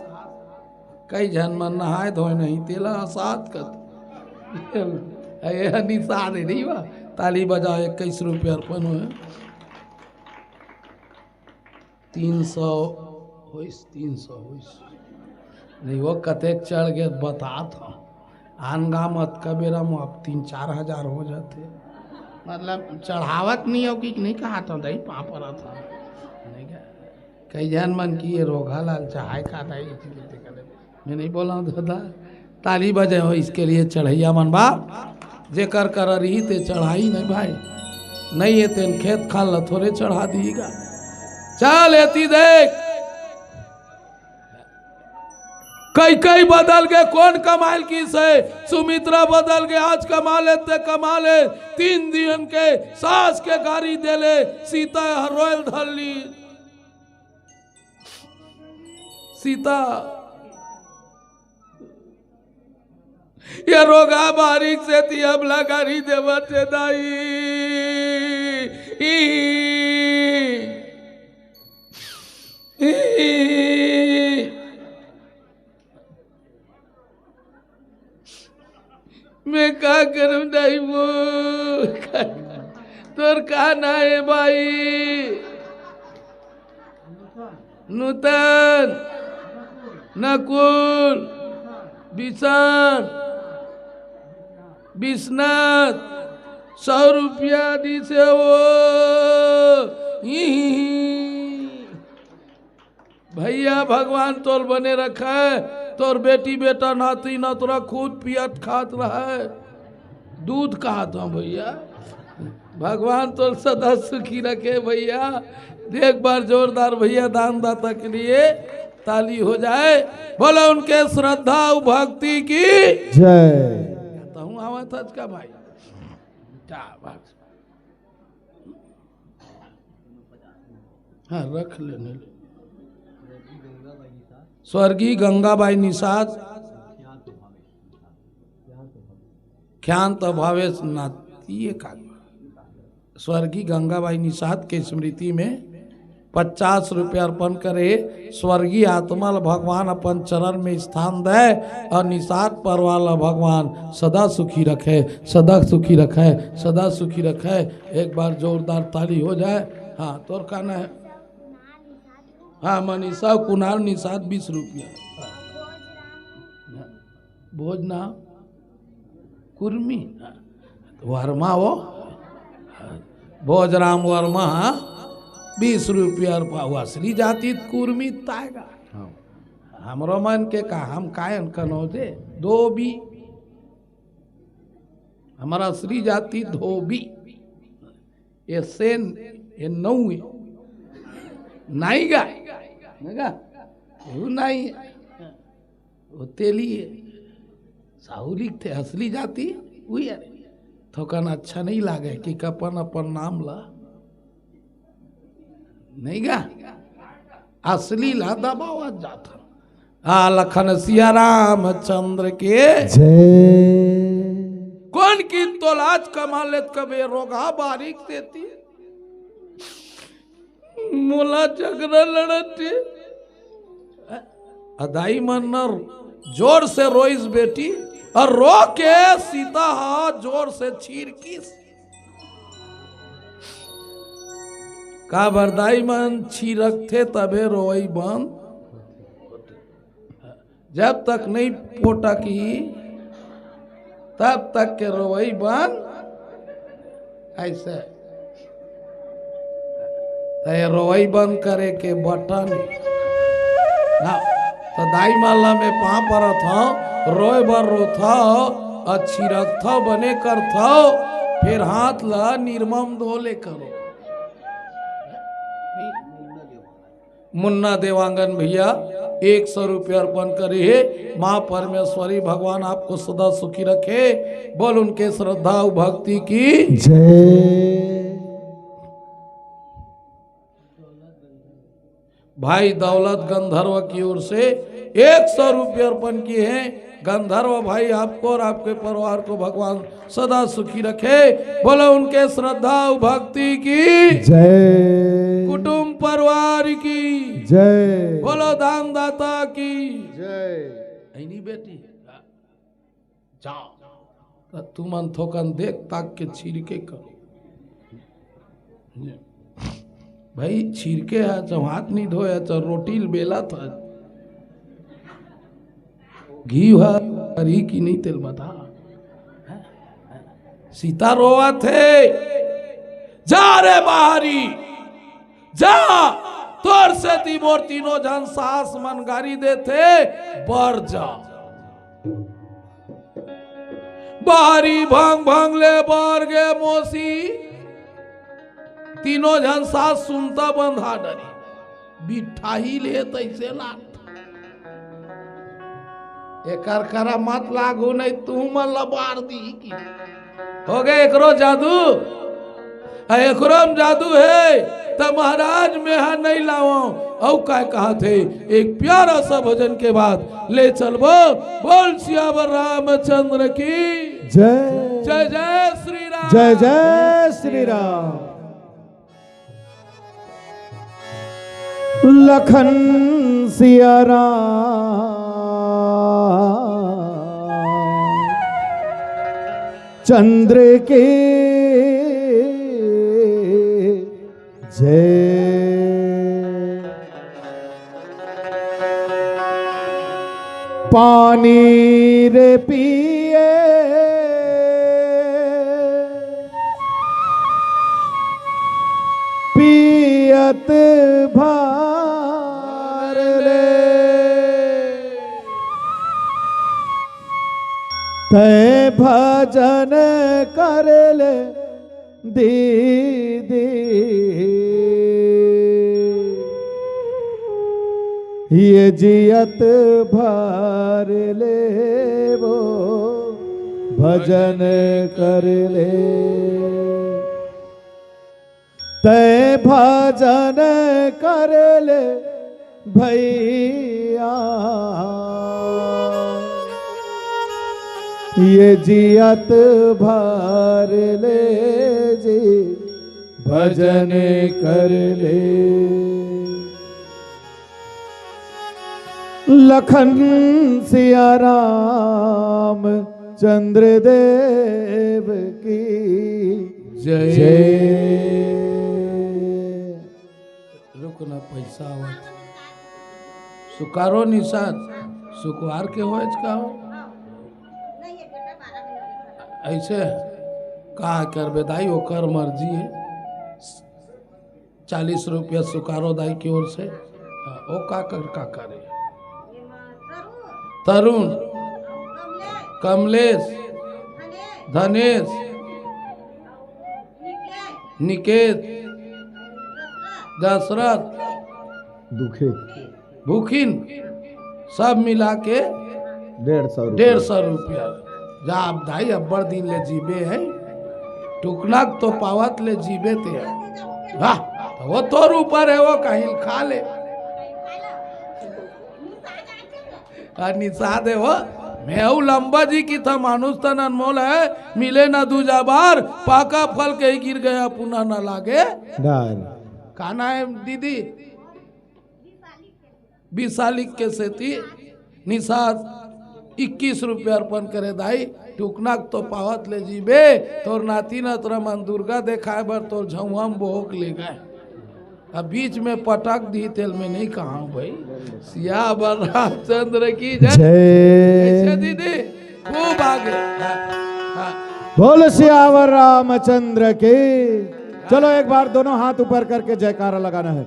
कई जन मन नहाय धोए नहीं तेला साथ कथे निषाद है नहीं बा। ताली बजाओ 21 रुपये अर्पण हुए। 300 नहीं वो कतेक चढ़ गए बता था। आनगा मत कबेरा में अब 3-4 हजार हो जाते। मतलब चढ़ावत नहीं हो कि नहीं कहा था दही पापड़ था नहीं क्या। कई जन मन की ये रोगा लाल चाहे खा दही मैं नहीं बोला हूँ दादा। ताली बजे हो इसके लिए चढ़ैया मन बाप जे कर रही ते चढ़ाई नहीं भाई नहीं ये तेन खेत खाल थोड़े चढ़ा दीगा। चल एती देख कई कई बदल गए कौन कमाल की से सुमित्रा बदल गए आज कमा लेते कमा ले 3 दिन के सास के गाड़ी दे ले सीता रोयल धरली सीता ये रोगा बारीक से थी अब लगारी देवते दाई मैं क्या करूं दाई वो तोर का ना है भाई नूतन नकुल बिसन बिस्नाथ 100 रुपया दी से वो भैया भगवान तोर बने रखा है। तोर बेटी बेटा नाती ना तोरा खुद पियत खात रहा है दूध कहा था भैया। भगवान तोर सदा सुखी रखे भैया। एक बार जोरदार भैया दान दाता के लिए ताली हो जाए। बोलो उनके श्रद्धा भक्ति की जय। आवा था का भाई हाँ रख लेने स्वर्गीय गंगाबाई निषाद ख्यात भावेश नाती का स्वर्गीय गंगाबाई निषाद के स्मृति में 50 रुपया अर्पण करे। स्वर्गीय आत्मा भगवान अपन चरण में स्थान दे और निषाद पर वाला भगवान सदा सुखी रखे सदा सुखी रखे सदा सुखी रखे। एक बार जोरदार ताली हो जाए। हाँ तोर कहना है हाँ मनीषा कुणाल निषाद 20 रुपया भोजना कुर्मी वर्मा वो भोजराम वर्मा 20 रुपया असली जाति कुर्मी ताएगा। हमरो मन के का हम कायन कनौजे धोबी हमारा असली जाति धोबी ये सेन ये नौवे नहीं गा वो नहीं वो तेली है साहू लिखते असली जाति वही है। थोकन अच्छा नहीं लागे कि अपन अपन नाम ला नहीं गा असली ला दबावा जाता। आ लखन सिया रामचंद्र के जय। कौन की तोलाज कमा लेत कबे रोगा बारीक देती मोला झगड़ा लड़ते अदाई मन जोर से रोईस बेटी और रो के सीता हाथ जोर से छीरकीस का बरदाई मन छीरक थे तबे रोई बंद जब तक नहीं पोटा की तब तक के रोई बंद ऐसे तो रोई बंद करे के बटन ना तो दाई माला में पा पर था रोए बर रो था अच्छी रख था बने कर था फिर हाथ ला निर्मम धोले करो। मुन्ना देवांगन भैया 100 रुपये अर्पण करे है। माँ परमेश्वरी भगवान आपको सदा सुखी रखे। बोल उनके श्रद्धा और भक्ति की जय। भाई दौलत गंधर्व की ओर से 100 रुपये अर्पण किए हैं। गंधर्व भाई आपको और आपके परिवार को भगवान सदा सुखी रखे। बोलो उनके श्रद्धा और भक्ति की जय। कुटुंब परिवार की जय। बोलो दानदाता की जय। ऐनी बेटी जाओ तू मन थोकन देख ताक के छीरके करो भाई छीरके है जब हाथ नहीं धोया तो रोटी बेला था घी हरी की नहीं तेल बता। सीता रोवा थे जा रे बाहरी जा तोर से ती मोर तीनों जन सास मन गारी देते बर जा बाहरी भंग भंग ले बार गे मोसी तीनों जन सास सुनता बंधा डरी बिठा ही ले तैसे लागता एकर करा मत लागू नहीं तू मन लबार दी की हो गए एकरो जादू एकरो में जादू है तो महाराज में हा नहीं लाओ औ काय कहा थे एक प्यारा सा भजन के बाद ले चलबो। बोल सियावर रामचंद्र की जय। जय जय श्री राम। जय जय श्री राम। लखन सिया राम चंद्र के जय। पानी रे पिए पियत भार ले तय भजन कर ले दीदी ये जियत भर ले वो भजन कर ले तय भजन कर ले भैया ये जियत भर ले जी भजन कर ले। लखन सिया राम चंद्र देव की जय। जय। रुक ना पैसा आवत सुकारो निशान सुकुआर के हो का हो ऐसे का कर बेदाई ओकर मर्जी है। 40 रुपया सुकारो दाई की ओर से ओ का करे तरुण कमलेश धनेश निकेत दशरथ दुखे भूखिन सब मिला के 150 रुपया जा अब दाई अब्बर दिन ले जीबे है टुकना तो पावत ले जीबे ते वाह तो वो तोर ऊपर है वो कहीं खा ले निषाद है वो मैं लंबा जी की था मानुष तन अनमोल है मिले ना दूजा बार पाका फल के ही गिर गया पुनः न लागे खाना है दीदी 20 साल के से थी निषाद 21 रुपया अर्पण करे दाई टुकनाक तो पावत ले जीबे तोर नाती न तोरा मन दुर्गा देखाए बर तोर झौम बोक ले गए अब बीच में पटक दी तेल में नहीं कहा भाई सियावर रामचंद्र की जय दीदी खूब आगे बोल सियावर रामचंद्र की। चलो एक बार दोनों हाथ ऊपर करके जयकारा लगाना है।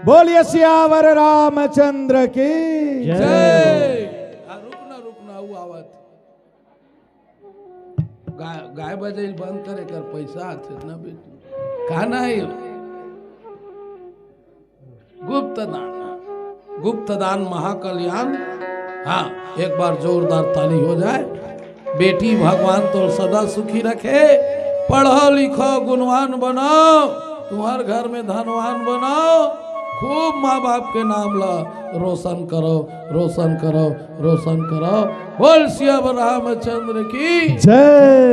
बोलिए सियावर रामचंद्र की जय। रुकना वो आवत गाय बजे बंद करे कर पैसा आते ना बेटी कहना है गुप्त दान महाकल्याण। हाँ एक बार जोरदार ताली हो जाए। बेटी भगवान तो सदा सुखी रखे, पढ़ो लिखो गुणवान बनाओ, तुम्हारे घर में धनवान बनाओ, खूब माँ बाप के नाम ला रोशन करो रोशन करो रोशन करो। बोल सियावर रामचंद्र की जय।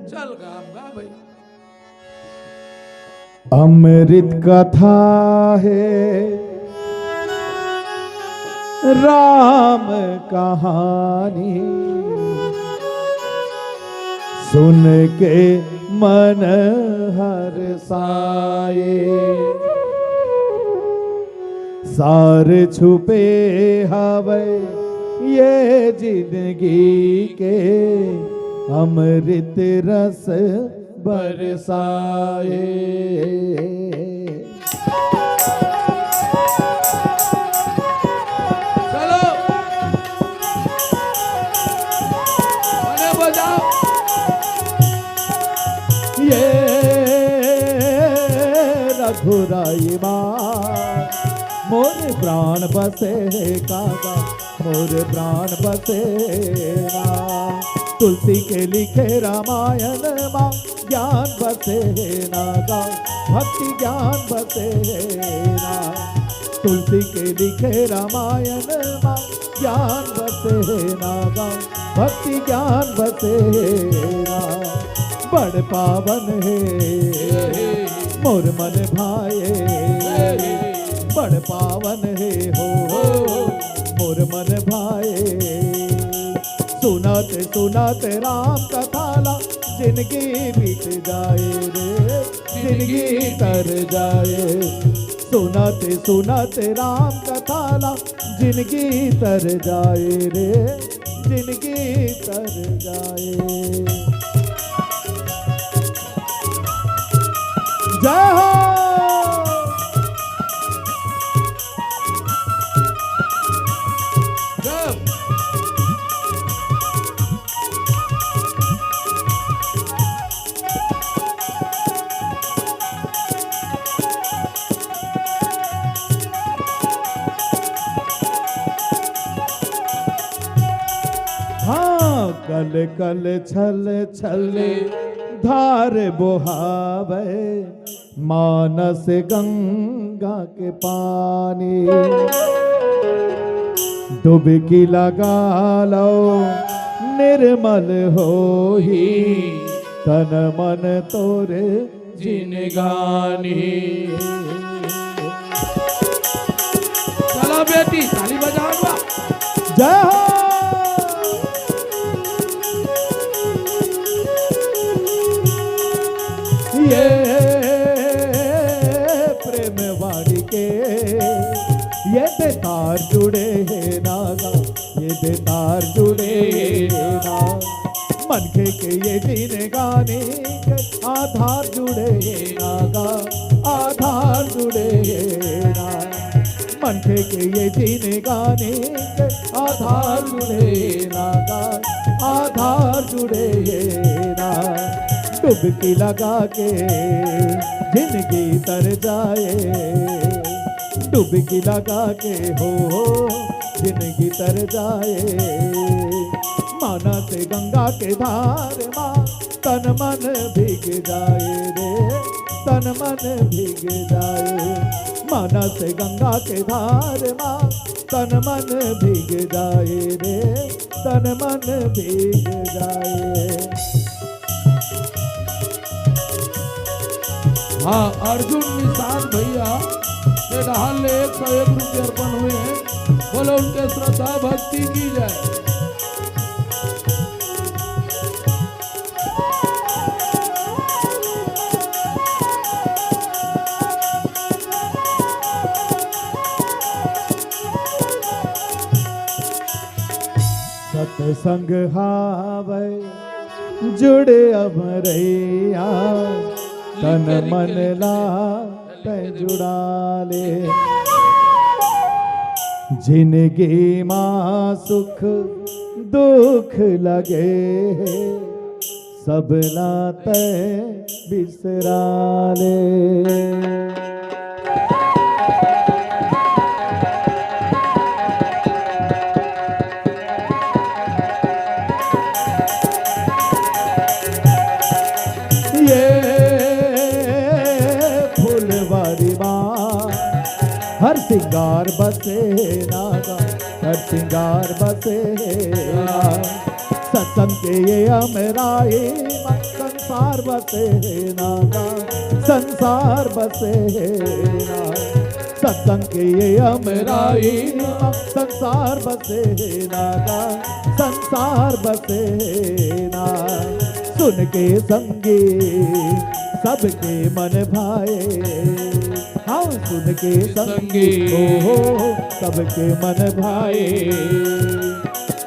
चल गा भाई। अमृत कथा है राम कहानी, सुन के मन हर्षाए, सार छुपे हवे ये जिंदगी के, अमृत रस बरसाए। चलो गाने बजाओ। ये रघुराई माँ मोर प्राण बसे कागा, मोर प्राण बसे ना, तुलसी के लिखे रामायण माँ ज्ञान बसे नागा, भक्ति ज्ञान बसे ना, तुलसी के लिखे रामायण माँ ज्ञान बसे नागा, भक्ति ज्ञान बसे ना, बड़ पावन है मोर मन भाए, बड़ पावन है हो मोर मन भाए। सुनते सुनते राम कथाला जिंदगी बीत जाए रे, जिंदगी तर जाए। सुनते सुनते राम कथाला जिंदगी तर जाए रे, जिंदगी तर जाए। जय हो। हाँ कल कल छल छल धार बोहावे, मानस गंगा के पानी, डुबकी लगा लो निर्मल होही, तन मन तोरे जिनगानी। चलो बेटी ताली बजाओ। जय हो। ये प्रेम वाणी के ये बेतार जुड़े हैं नागा, ये बेतार जुड़े हैं ना, मनखे के ये जीने गाने के आधार जुड़े हैं नागा, आधार जुड़े हैं ना, मनखे के ये जीने गाने के आधार जुड़े नागा, आधार जुड़े ना। डुबकी लगा के जिंदगी तर जाए, डुबकी लगा के हो जिंदगी तर जाए। माना से गंगा के धार माँ तन मन भीग जाए रे, तन मन भीग जाए। माना से गंगा के धार माँ तन मन भीग जाए रे, तन मन भीग जाए। हाँ अर्जुन निशान भैया के ढाल 101 रुपये अर्पण हुए हैं। बोलो उनके श्रद्धा भक्ति की जाए। सतसंग हावै जुड़ अमरैया तन मन ला तै जुड़ा ले जिंदगी मां सुख दुख लगे सबला तै बिसरा ले हर सिंगार बसे नागा हर सिंगार बसे सत्संग के ये अमराई संसार बसे नागा संसार बसे सत्संग के ये अमराई संसार बसे नागा संसार बसे ना सुन के संगीत सबके मन भाए हाँ सुन के संगी हो सबके मन भाए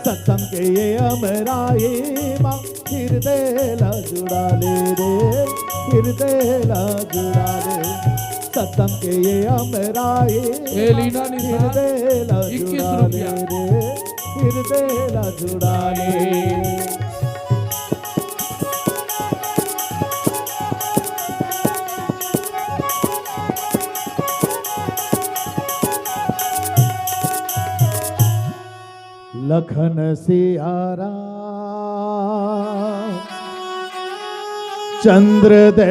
सत्संग के ये अमराए माँ हृदय ला जुड़ा ले रे हृदय ला जुड़ा ले सत्संग के ये अमराए हृदय ला जुड़ा ले रे हृदय ला जुड़ा ले लखन सियारा चंद्र दे